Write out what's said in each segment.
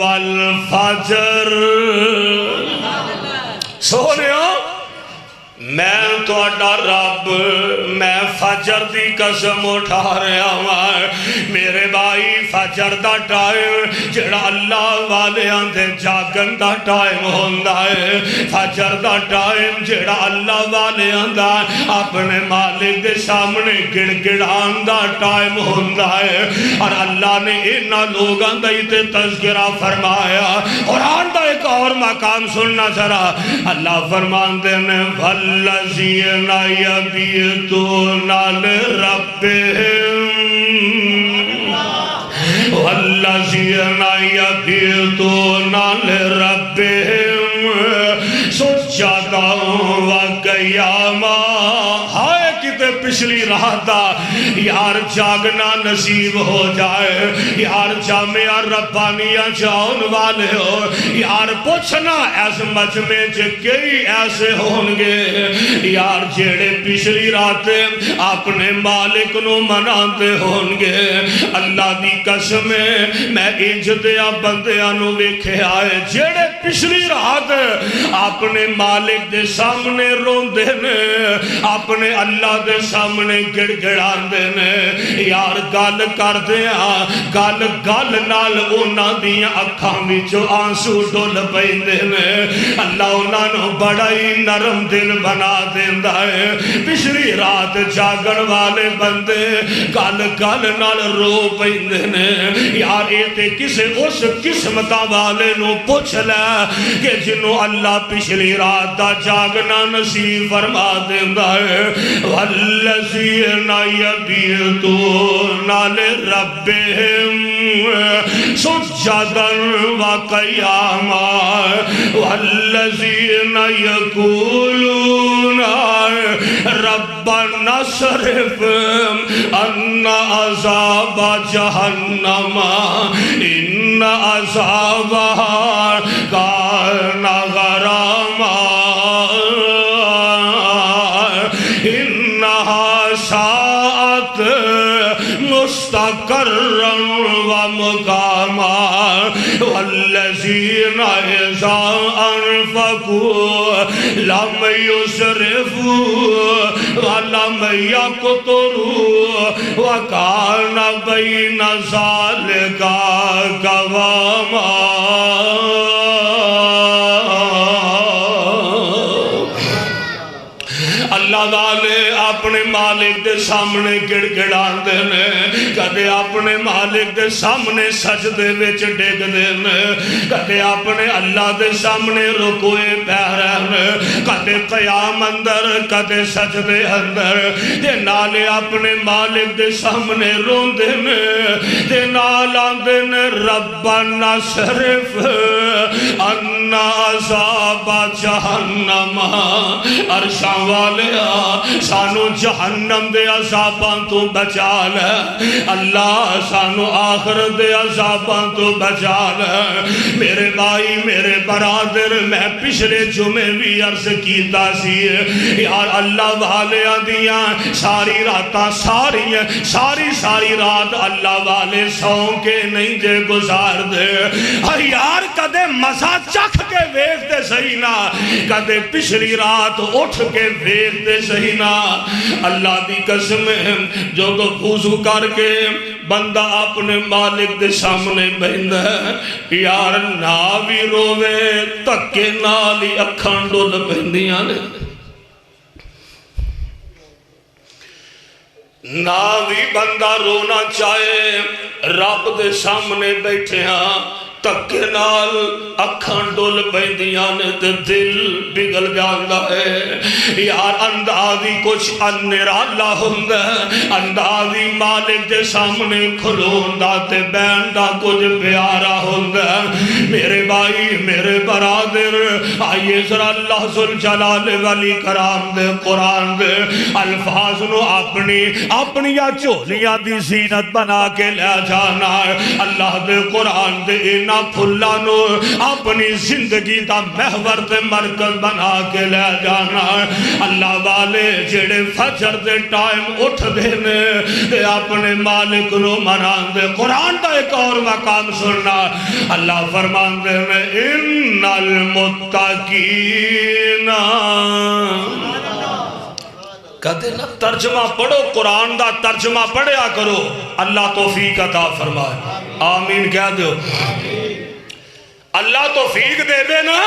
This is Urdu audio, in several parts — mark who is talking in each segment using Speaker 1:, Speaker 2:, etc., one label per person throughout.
Speaker 1: والفجر سونیا میں تہاڈا رب میں فجر دی قسم اٹھا رہا ہوں میرے بھائی فجر دا ٹائم جڑا اللہ والیاں دے جاگن دا ٹائم ہوندا ہے فجر دا ٹائم جڑا اللہ والیاں دا اپنے مالک دے سامنے گڑ گڑان دا ٹائم ہوندا ہے اور اللہ نے انہاں لوگاں دا تے تذکرہ فرمایا قرآن دا ایک اور مقام سننا ذرا اللہ فرماندے نے والذین یبیتون لربہم والذین یبیتون لربہم سجدا وقیاما ہائے کتے پچھلی رات دا یار جاگنا نصیب ہو جائے یار جامعہ ربانیہ جاؤن والے ہو یار پوچھنا ایسے مجمع جے کئی ایسے ہونگے یار جیڑے پچھلی راتیں اپنے مالک نو مناتے ہونگے اللہ دی قسم میں انجدیاں بندیاں نو ویکھے آئے جیڑے پچھلی رات اپنے مالک دے سامنے روندے نے اپنے اللہ دے سامنے گڑ گڑان دے نے یار گل کر دیا گل گل نال اونا دیا اکھاں وچوں آنسو ڈول پیندے نے اللہ اونا نو بڑا ہی نرم دل بنا دیندا ہے پچھلی رات جاگن والے بندے گل گل نال رو پیندے نے یار اے تے کسے اس قسمتاں والے نو پوچھ لے کہ جنوں اللہ پچھلی رات دا جاگنا نصیب فرما دیندا ہے والذین یبیتون لربہم سجدا وقیاما والذین یقولون ربنا اصرف عنا عذاب جہنم ان عذابها کان غراما انہا ساعت مستقرا ومقاما والذین اذا انفقوا لم يسرفوا ولم يقتروا وكان بين ذلك قواما اللہ والے اپنے مالک دے سامنے گڑ گڑان دے نے کدے اپنے مالک دے سامنے سجدے وچ ڈگ دے نے کدے اپنے اللہ دے سامنے رکوئے پہرن کدے قیام اندر کدے سجدے اندر دے نالے اپنے مالک دے سامنے رون دے نے دے نالان دے نے ربنا صرف عنا عذاب جہنم عرشاں والے سانو جہنم دے عذاباں تو بچا لے اللہ سانو آخر دے عذاباں تو بچا لے میرے بھائی میرے برادر میں پچھلے جمعے بھی عرض کیتا سی یار اللہ والے دیاں ساری راتاں ساری رات اللہ والے سوں کے نہیں دے گزار دے یار کدے مزہ چکھ کے ویکھ دے صحیح نا کدے پچھلی رات اٹھ کے ویکھ دے صحیح نا اللہ دی قسم جو وضو کر کے بندہ اپنے مالک دے سامنے بہندا ہے یار نہ بھی روے تکے نال ہی اکھاں ڈول پیندیاں نے نہ بھی بندہ رونا چاہے رب دے سامنے بیٹھے ہاں تکے نال اکھاں ڈول پیندیاں نے تے دل بگل جاندا ہے یار اندازی کچھ انرالا ہوندا ہے اندازی مالک دے سامنے کھلوندا تے بیندا کچھ پیارا ہوندا ہے میرے بھائی میرے برادر آئیے ذرا اللہ ذوالجلال والی کرام دے قرآن دے الفاظ نو اپنی یا چولیاں دی زینت بنا کے لے جانا ہے اللہ دے قرآن دے اینا پھلا نو اپنی زندگی دا محور دے مرکز بنا کے لے جانا ہے اللہ والے جڑے فجر دے ٹائم اٹھ دینے دے اپنے مالک نو منان دے قرآن دا ایک اور مقام سننا اللہ فرمان دے میں ان المتقین کہتے نا ترجمہ پڑھو قرآن دا ترجمہ پڑھیا کرو اللہ توفیق عطا فرمائے آمین کہہ دو اللہ توفیق دے دے نا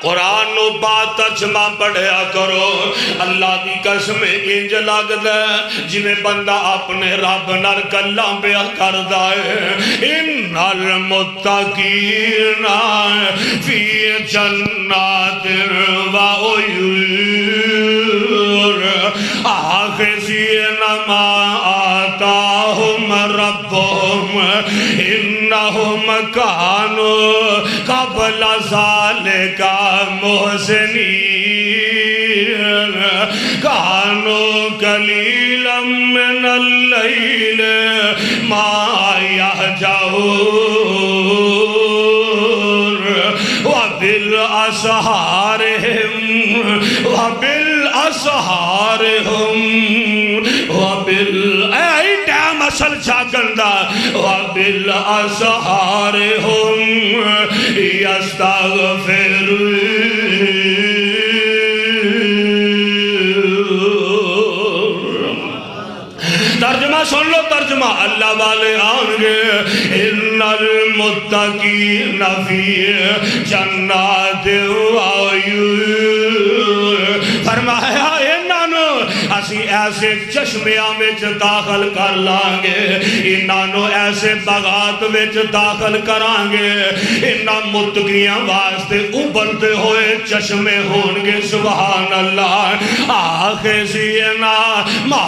Speaker 1: قرآن نو بات ترجمہ پڑھیا کرو اللہ دی قسم انج لگ دے جنہیں بندہ اپنے رب نال گلاں بیان کردا ہے ان المتقین فی جنات و عیون آخذین ما آتاہم ربهم انہم کانوا قبل ذالک محسنین کانوا قلیلا من اللیل ما یہجعون اے ٹائم اصل جاگندہ وَبِالْأَسْحَارِهُمْ يَسْتَغْفِرُونَ ترجمہ سن لو ترجمہ اللہ والے آنگے ان المتقین فی جنات وعیون فرمایا انہوں اسی ایسے چشمیاں وچ داخل کر لانگے انہوں ایسے بغات وچ داخل کرانگے انہاں متقیاں واسطے ابلتے ہوئے چشمے ہونگے سبحان اللہ آخذینا ما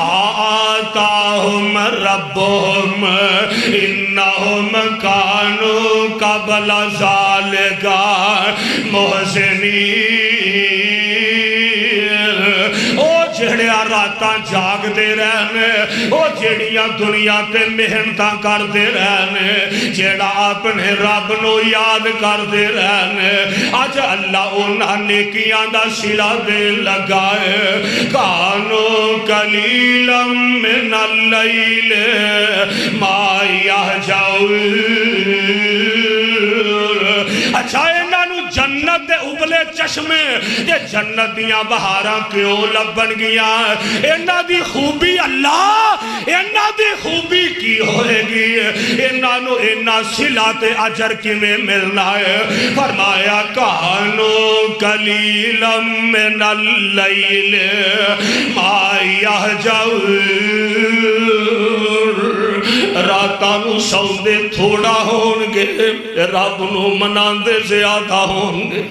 Speaker 1: آتاہم ربهم انہم کانوا قبل ذالک محسنین او جڑیاں راتاں جاگ دے رہنے او جڑیاں دنیا تے محنتاں کر دے رہنے جڑا اپنے رب نو یاد کر دے رہنے آج اللہ انہاں نیکیاں دا صلہ دے لگائے کانوا قلیلا من اللیل ما یہجعون اچھا انہوں جنت دے ابلے چشمے یہ جنت دیاں بہاراں کیوں لبن گیا انہوں دی خوبی اللہ انہوں دی خوبی کی ہوئے گی انہوں انہوں صلات اجر کی میں ملنا ہے فرمایا کانوا قلیلا من اللیل ما یہجعون راتاں نو سوندے تھوڑا ہونگے رب نو مناندے زیادہ ہونگے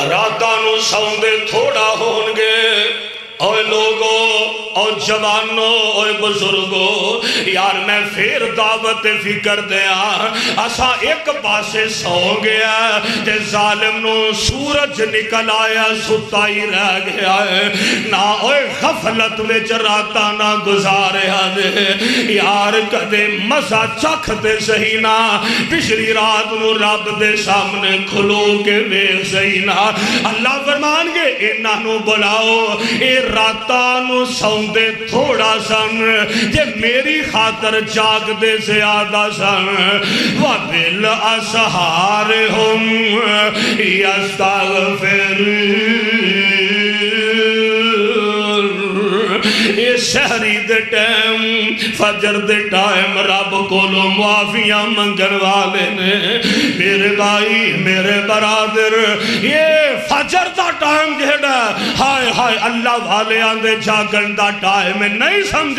Speaker 1: راتاں نو سوندے تھوڑا ہونگے اوے لوگو اور جوانو اور بزرگو یار میں پھر دعوت فکر دیا اسا ایک پاسے سو گیا تے ظالم نو سورج نکل آیا ستا ہی رہ گیا ہے نہ اوے غفلت وچ راتا نہ گزاریا دے یار کدے مزہ چکھ دے صحیح نہ پچھلی رات نو رب دے سامنے کھلو کے ویکھ صحیح نہ اللہ فرمان گے انہاں نو بلاؤ اے راتاں نو سوندے تھوڑا سن جے میری خاطر جاگ دے زیادہ سن وَبِالْأَسْحَارِهُمْ يَسْتَغْفِرُونَ یہ سحری دے ٹائم فجر دے ٹائم رب کولو معافیاں منگن والے نے میرے بھائی میرے برادر یہ فجر دا ٹائم جہاں ہائے ہائے اللہ والے آندے جاگن دا ٹائم نہیں سمجھ